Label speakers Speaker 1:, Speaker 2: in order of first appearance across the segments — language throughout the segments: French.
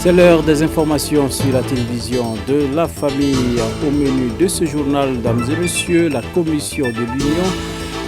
Speaker 1: C'est l'heure des informations sur la télévision de la famille. Au menu de ce journal, mesdames et messieurs, la Commission de l'Union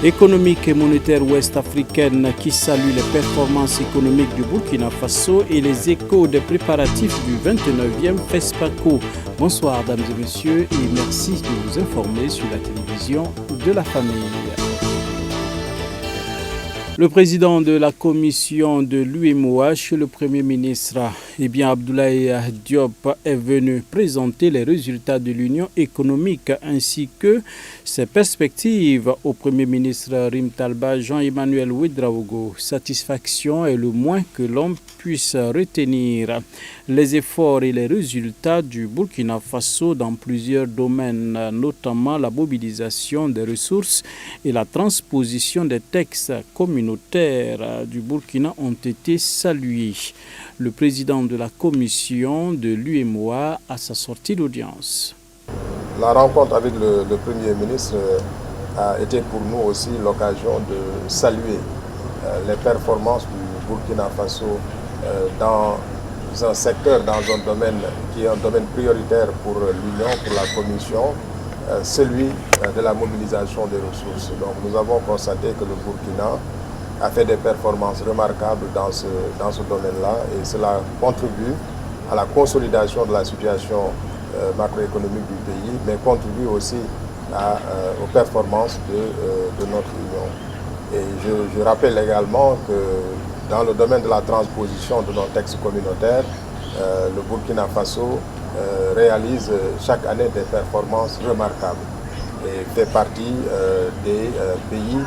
Speaker 1: économique et monétaire ouest-africaine qui salue les performances économiques du Burkina Faso et les échos des préparatifs du 29e FESPACO. Bonsoir, mesdames et messieurs, et merci de vous informer sur la télévision de la famille. Le président de la commission de l'UEMOH, le Premier ministre Abdoulaye Diop, est venu présenter les résultats de l'Union économique ainsi que ses perspectives au Premier ministre Rim Talba Jean-Emmanuel Ouedraogo. Satisfaction est le moins que l'on puisse retenir. Les efforts et les résultats du Burkina Faso dans plusieurs domaines, notamment la mobilisation des ressources et la transposition des textes communautaires du Burkina ont été salués. Le président de la commission de l'UEMOA à sa sortie d'audience.
Speaker 2: La rencontre avec le Premier ministre a été pour nous aussi l'occasion de saluer les performances du Burkina Faso dans un secteur, dans un domaine qui est un domaine prioritaire pour l'Union, pour la Commission, celui de la mobilisation des ressources. Donc nous avons constaté que le Burkina a fait des performances remarquables dans ce domaine-là et cela contribue à la consolidation de la situation macroéconomique du pays, mais contribue aussi aux performances de notre Union. Et je rappelle également que dans le domaine de la transposition de nos textes communautaires, le Burkina Faso réalise chaque année des performances remarquables et fait partie des pays,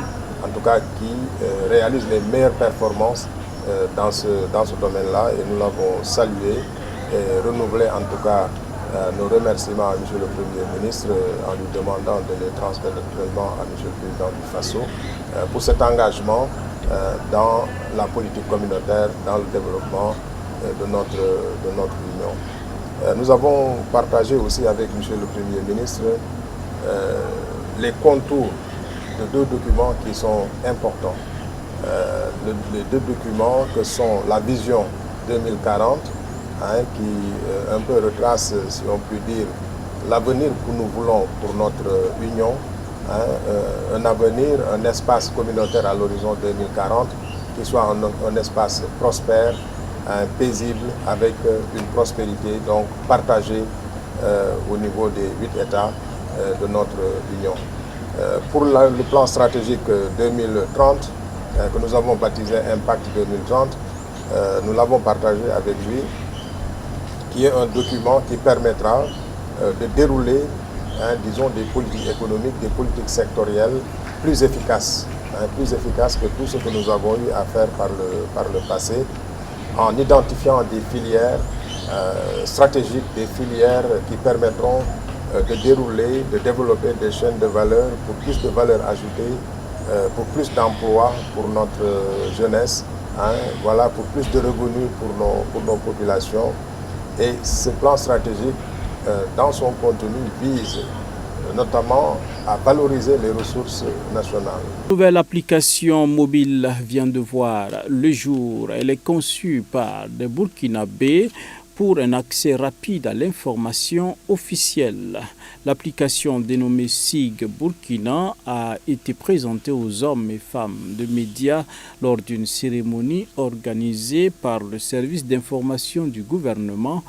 Speaker 2: en tout cas, qui réalisent les meilleures performances dans ce domaine-là. Et nous l'avons salué et renouvelé en tout cas nos remerciements à M. le Premier ministre en lui demandant de les transmettre naturellement à M. le Président du Faso pour cet engagement dans la politique communautaire, dans le développement de notre Union. Nous avons partagé aussi avec M. le Premier ministre les contours de deux documents qui sont importants. Les deux documents que sont la vision 2040, qui un peu retrace, si on peut dire, l'avenir que nous voulons pour notre Union, un avenir, un espace communautaire à l'horizon 2040 qui soit un espace prospère, paisible, avec une prospérité donc partagée au niveau des 8 États de notre Union. Pour le plan stratégique 2030 que nous avons baptisé Impact 2030, nous l'avons partagé avec lui, qui est un document qui permettra de dérouler disons des politiques économiques, des politiques sectorielles plus efficaces que tout ce que nous avons eu à faire par le passé, en identifiant des filières stratégiques, des filières qui permettront de dérouler, de développer des chaînes de valeur pour plus de valeur ajoutée, pour plus d'emplois pour notre jeunesse, voilà, pour plus de revenus pour nos populations. Et ce plan stratégique, dans son contenu, vise notamment à valoriser les ressources nationales.
Speaker 1: Une nouvelle application mobile vient de voir le jour. Elle est conçue par des Burkinabés pour un accès rapide à l'information officielle. L'application dénommée SIG Burkina a été présentée aux hommes et femmes de médias lors d'une cérémonie organisée par le service d'information du gouvernement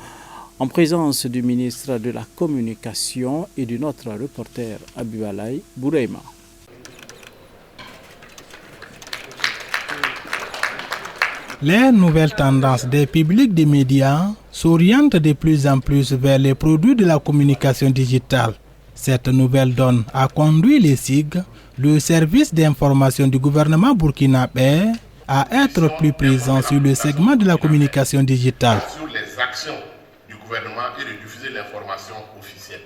Speaker 1: en présence du ministre de la Communication et de notre reporter Abdoulaye Boureima.
Speaker 3: Les nouvelles tendances des publics des médias s'orientent de plus en plus vers les produits de la communication digitale. Cette nouvelle donne a conduit les SIG, le service d'information du gouvernement burkinabé, à être plus présent sur le segment de la communication digitale.
Speaker 4: Sur les actions du gouvernement et de diffuser l'information officielle.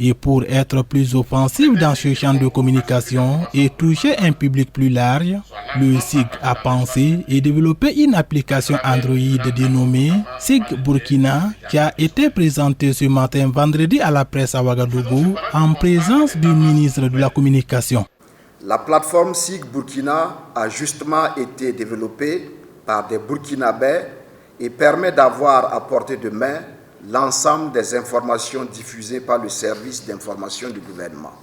Speaker 3: Et pour être plus offensif dans ce champ de communication et toucher un public plus large, le SIG a pensé et développé une application Android dénommée SIG Burkina qui a été présentée ce matin vendredi à la presse à Ouagadougou en présence du ministre de la Communication.
Speaker 5: La plateforme SIG Burkina a justement été développée par des Burkinabés et permet d'avoir à portée de main l'ensemble des informations diffusées par le service d'information du gouvernement.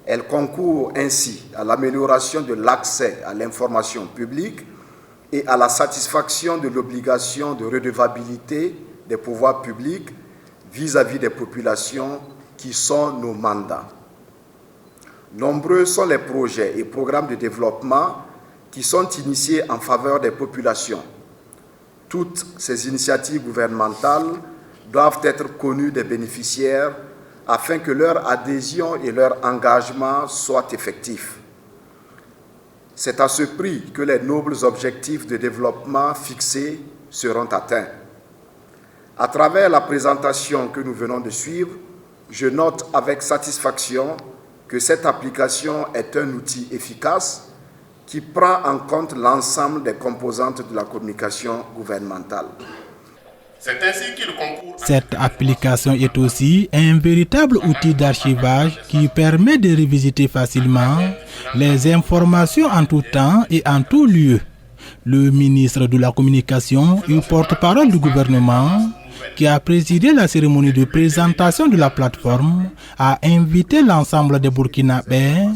Speaker 5: Elle concourt ainsi à l'amélioration de l'accès à l'information publique et à la satisfaction de l'obligation de redevabilité des pouvoirs publics vis-à-vis des populations qui sont nos mandats. Nombreux sont les projets et programmes de développement qui sont initiés en faveur des populations. Toutes ces initiatives gouvernementales doivent être connues des bénéficiaires afin que leur adhésion et leur engagement soient effectifs. C'est à ce prix que les nobles objectifs de développement fixés seront atteints. À travers la présentation que nous venons de suivre, je note avec satisfaction que cette application est un outil efficace qui prend en compte l'ensemble des composantes de la communication gouvernementale.
Speaker 4: C'est ainsi qu'il concourt.
Speaker 3: Cette application est aussi un véritable outil d'archivage qui permet de revisiter facilement les informations en tout temps et en tout lieu. Le ministre de la Communication et porte-parole du gouvernement, qui a présidé la cérémonie de présentation de la plateforme, a invité l'ensemble des Burkinabés,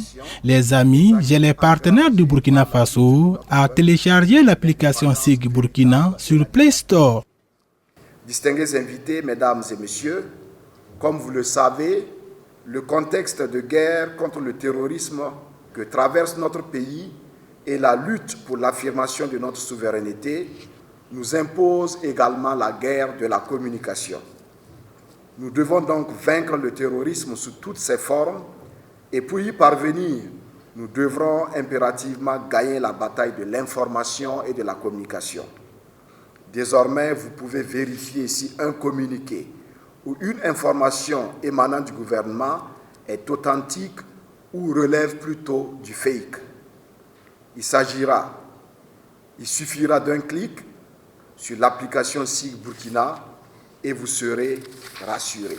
Speaker 3: les amis et les partenaires du Burkina Faso à télécharger l'application SIG Burkina sur Play Store.
Speaker 5: Distingués invités, mesdames et messieurs, comme vous le savez, le contexte de guerre contre le terrorisme que traverse notre pays et la lutte pour l'affirmation de notre souveraineté nous impose également la guerre de la communication. Nous devons donc vaincre le terrorisme sous toutes ses formes et pour y parvenir, nous devrons impérativement gagner la bataille de l'information et de la communication. Désormais, vous pouvez vérifier si un communiqué ou une information émanant du gouvernement est authentique ou relève plutôt du fake. Il suffira d'un clic sur l'application SIG Burkina et vous serez rassurés.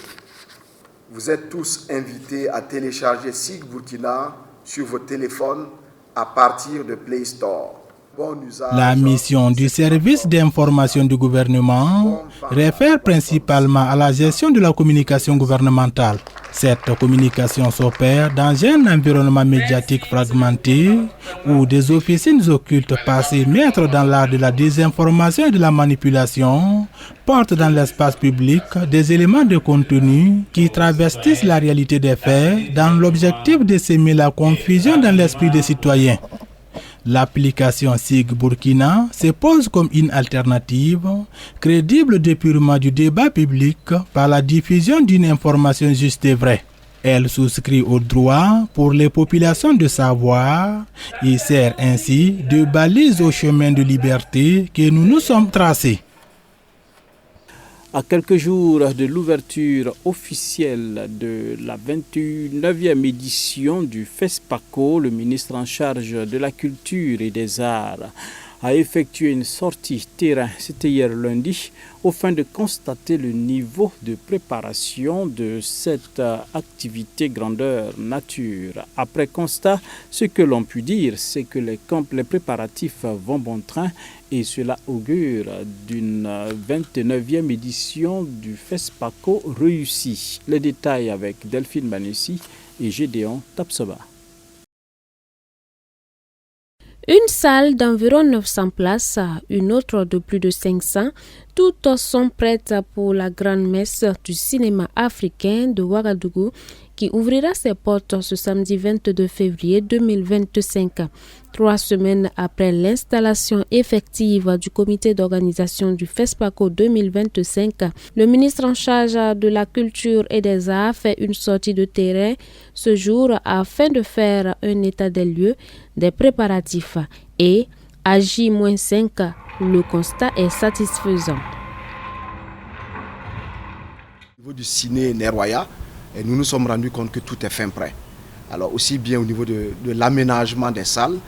Speaker 5: Vous êtes tous invités à télécharger SIG Burkina sur vos téléphones à partir de Play Store.
Speaker 3: La mission du service d'information du gouvernement réfère principalement à la gestion de la communication gouvernementale. Cette communication s'opère dans un environnement médiatique fragmenté où des officines occultes passées maîtres dans l'art de la désinformation et de la manipulation portent dans l'espace public des éléments de contenu qui travestissent la réalité des faits dans l'objectif de semer la confusion dans l'esprit des citoyens. L'application SIG Burkina se pose comme une alternative crédible d'épurement du débat public par la diffusion d'une information juste et vraie. Elle souscrit au droit pour les populations de savoir et sert ainsi de balise au chemin de liberté que nous nous sommes tracés.
Speaker 1: À quelques jours de l'ouverture officielle de la 29e édition du FESPACO, le ministre en charge de la culture et des arts a effectué une sortie terrain, c'était hier lundi, au fin de constater le niveau de préparation de cette activité grandeur nature. Après constat, ce que l'on peut dire, c'est que les préparatifs vont bon train et cela augure d'une 29e édition du FESPACO réussie. Les détails avec Delphine Banessi et Gédéon Tapsoba.
Speaker 6: Une salle d'environ 900 places, une autre de plus de 500, toutes sont prêtes pour la grande messe du cinéma africain de Ouagadougou qui ouvrira ses portes ce samedi 22 février 2025. 3 semaines après l'installation effective du comité d'organisation du FESPACO 2025, le ministre en charge de la culture et des arts fait une sortie de terrain ce jour afin de faire un état des lieux des préparatifs et à J-5, le constat est satisfaisant.
Speaker 5: Au niveau du ciné Neroya, nous nous sommes rendus compte que tout est fin prêt. Alors aussi bien au niveau de l'aménagement des salles,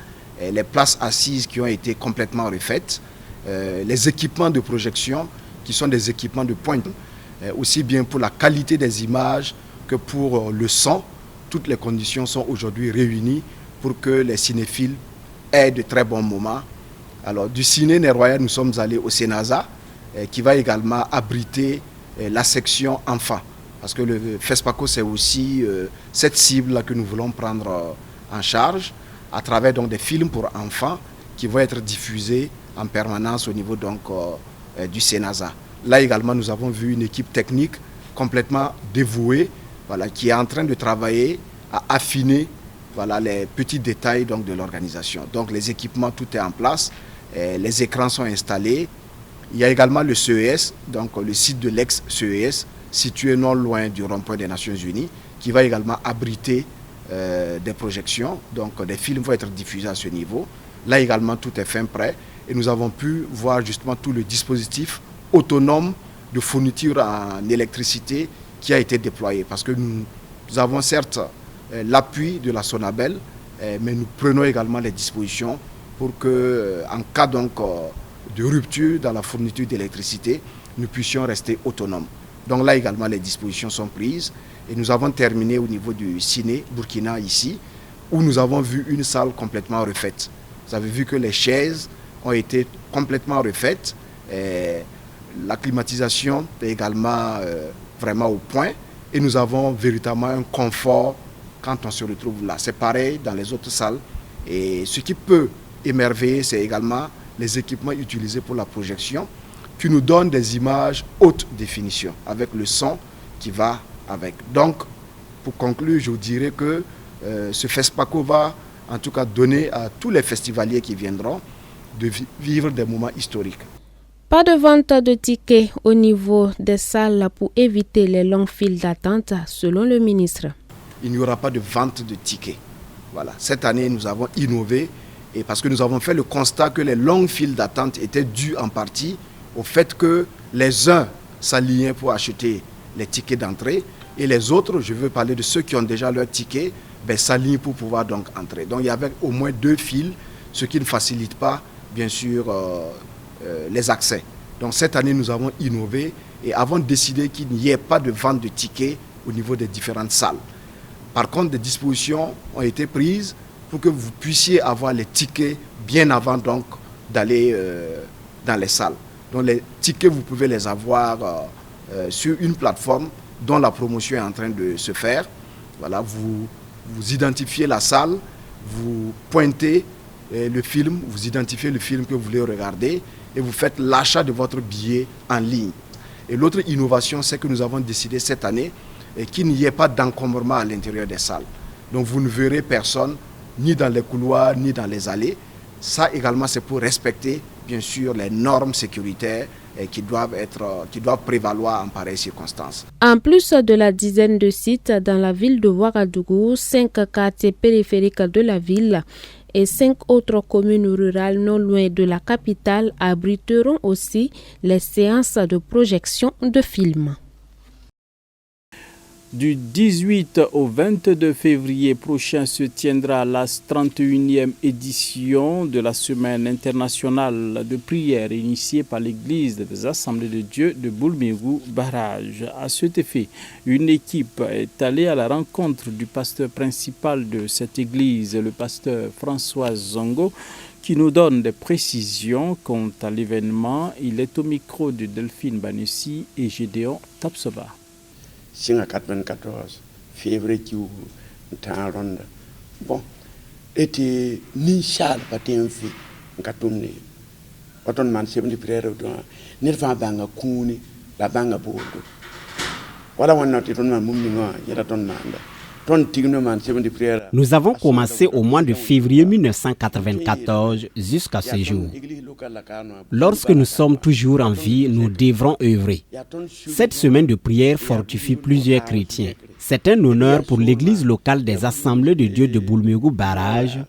Speaker 5: les places assises qui ont été complètement refaites, les équipements de projection qui sont des équipements de pointe, aussi bien pour la qualité des images que pour le son. Toutes les conditions sont aujourd'hui réunies pour que les cinéphiles aient de très bons moments Alors du ciné Royal, nous sommes allés au Sénasa, qui va également abriter la section enfants. Parce que le FESPACO, c'est aussi cette cible-là que nous voulons prendre en charge à travers donc, des films pour enfants qui vont être diffusés en permanence au niveau donc, du Sénasa. Là également, nous avons vu une équipe technique complètement dévouée, voilà, qui est en train de travailler à affiner voilà, les petits détails donc, de l'organisation. Donc les équipements, tout est en place, les écrans sont installés. Il y a également le CES, donc le site de l'ex-CES, situé non loin du rond-point des Nations Unies, qui va également abriter des projections. Donc des films vont être diffusés à ce niveau. Là également, tout est fin prêt. Et nous avons pu voir justement tout le dispositif autonome de fourniture en électricité qui a été déployé. Parce que nous avons certes l'appui de la Sonabel, mais nous prenons également les dispositions pour que, en cas donc de rupture dans la fourniture d'électricité, nous puissions rester autonomes. Donc là également, les dispositions sont prises. Et nous avons terminé au niveau du ciné Burkina ici, où nous avons vu une salle complètement refaite. Vous avez vu que les chaises ont été complètement refaites. La climatisation est également vraiment au point. Et nous avons véritablement un confort quand on se retrouve là. C'est pareil dans les autres salles. Et ce qui peut émerveiller, c'est également les équipements utilisés pour la projection qui nous donnent des images haute définition avec le son qui va avec. Donc, pour conclure, je vous dirais que ce FESPACO va en tout cas donner à tous les festivaliers qui viendront de vivre des moments historiques.
Speaker 6: Pas de vente de tickets au niveau des salles pour éviter les longues files d'attente, selon le ministre.
Speaker 5: Il n'y aura pas de vente de tickets. Voilà. Cette année, nous avons innové et parce que nous avons fait le constat que les longues files d'attente étaient dues en partie au fait que les uns s'alignaient pour acheter les tickets d'entrée et les autres, je veux parler de ceux qui ont déjà leur ticket, s'alignent pour pouvoir donc entrer. Donc il y avait au moins 2 files, ce qui ne facilite pas, bien sûr, les accès. Donc cette année, nous avons innové et avons décidé qu'il n'y ait pas de vente de tickets au niveau des différentes salles. Par contre, des dispositions ont été prises pour que vous puissiez avoir les tickets bien avant donc d'aller dans les salles. Donc les tickets, vous pouvez les avoir sur une plateforme dont la promotion est en train de se faire. Voilà, vous identifiez la salle, vous pointez le film, vous identifiez le film que vous voulez regarder et vous faites l'achat de votre billet en ligne. Et l'autre innovation, c'est que nous avons décidé cette année qu'il n'y ait pas d'encombrement à l'intérieur des salles. Donc vous ne verrez personne ni dans les couloirs ni dans les allées. Ça également, c'est pour respecter bien sûr les normes sécuritaires qui doivent prévaloir en pareilles circonstances.
Speaker 6: En plus de la dizaine de sites dans la ville de Ouagadougou, 5 quartiers périphériques de la ville et 5 autres communes rurales non loin de la capitale abriteront aussi les séances de projection de films.
Speaker 1: Du 18 au 22 février prochain se tiendra la 31e édition de la Semaine internationale de prière initiée par l'Église des Assemblées de Dieu de Boulmégou Barrage. À cet effet, une équipe est allée à la rencontre du pasteur principal de cette église, le pasteur François Zongo, qui nous donne des précisions quant à l'événement. Il est au micro de Delphine Banessi et Gédéon Tapsoba.
Speaker 7: Singa 94 février qui ronde bon était ni Charles patin fi ngatumni oton man sebni prière do nirfa banga kuni la banga bodo wala wonna ton man mumni ngo yata ton manda.
Speaker 8: Nous avons commencé au mois de février 1994 jusqu'à ce jour. Lorsque nous sommes toujours en vie, nous devrons œuvrer. Cette semaine de prière fortifie plusieurs chrétiens. C'est un honneur pour l'église locale des Assemblées de Dieu de Boulmégou Barrage,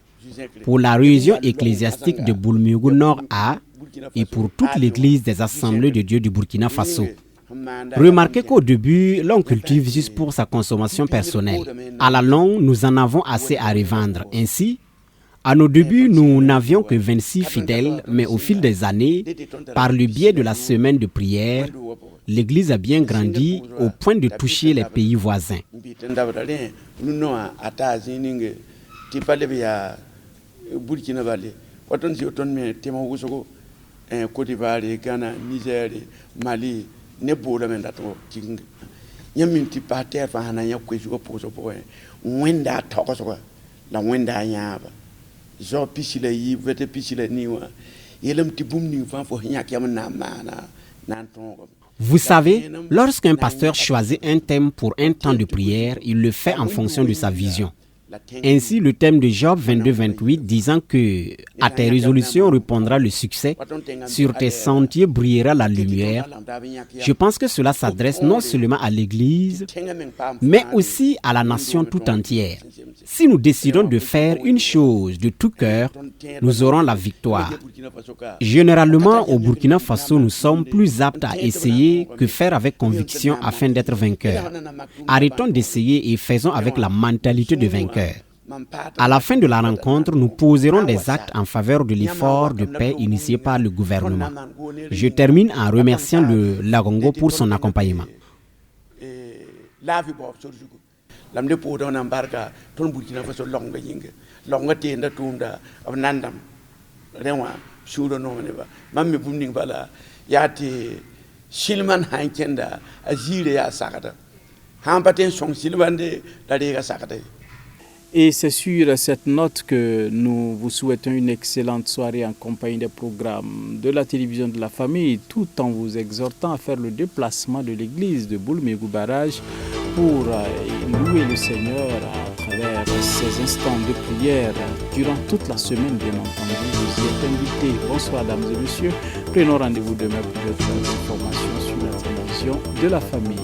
Speaker 8: pour la région ecclésiastique de Boulmégou Nord A et pour toute l'église des Assemblées de Dieu du Burkina Faso. Remarquez qu'au début, l'on cultive juste pour sa consommation personnelle. À la longue, nous en avons assez à revendre. Ainsi, à nos débuts, nous n'avions que 26 fidèles, mais au fil des années, par le biais de la semaine de prière, l'Église a bien grandi au point de toucher les pays voisins.
Speaker 7: waton si oton me tema wusogo Côte d'Ivoire, Ghana, Niger, Mali, ne bola men dato king. Nyaminti pater fa hana ya kwejugo poso po wenda toko so la wenda yaba. Jo pisile yi vete pisile niwa. Yelem ti bum ni fa fo nyak yam na mana nan ton.
Speaker 8: Vous savez, lorsqu'un pasteur choisit un thème pour un temps de prière, il le fait en fonction de sa vision. Ainsi, le thème de Job 22-28 disant que à tes résolutions répondra le succès, sur tes sentiers brillera la lumière. Je pense que cela s'adresse non seulement à l'Église, mais aussi à la nation tout entière. Si nous décidons de faire une chose de tout cœur, nous aurons la victoire. Généralement, au Burkina Faso, nous sommes plus aptes à essayer que faire avec conviction afin d'être vainqueurs. Arrêtons d'essayer et faisons avec la mentalité de vainqueur. À la fin de la rencontre, nous poserons des actes en faveur de l'effort de paix initié par le gouvernement. Je termine en remerciant le Lagongo pour son accompagnement.
Speaker 7: Lamde po don ambarka ton Burkina Faso longa tenda tunda abnandam rewa shudo no neba mamme bumning bala yati shilman hankenda azire ya sakata hampaten song silbande dariga sakata.
Speaker 1: Et c'est sur cette note que nous vous souhaitons une excellente soirée en compagnie des programmes de la télévision de la famille, tout en vous exhortant à faire le déplacement de l'église de Boulmégou Barrage pour louer le Seigneur à travers ces instants de prière durant toute la semaine, bien entendu. Vous y êtes invités. Bonsoir, dames et messieurs. Prenons rendez-vous demain pour d'autres informations sur la télévision de la famille.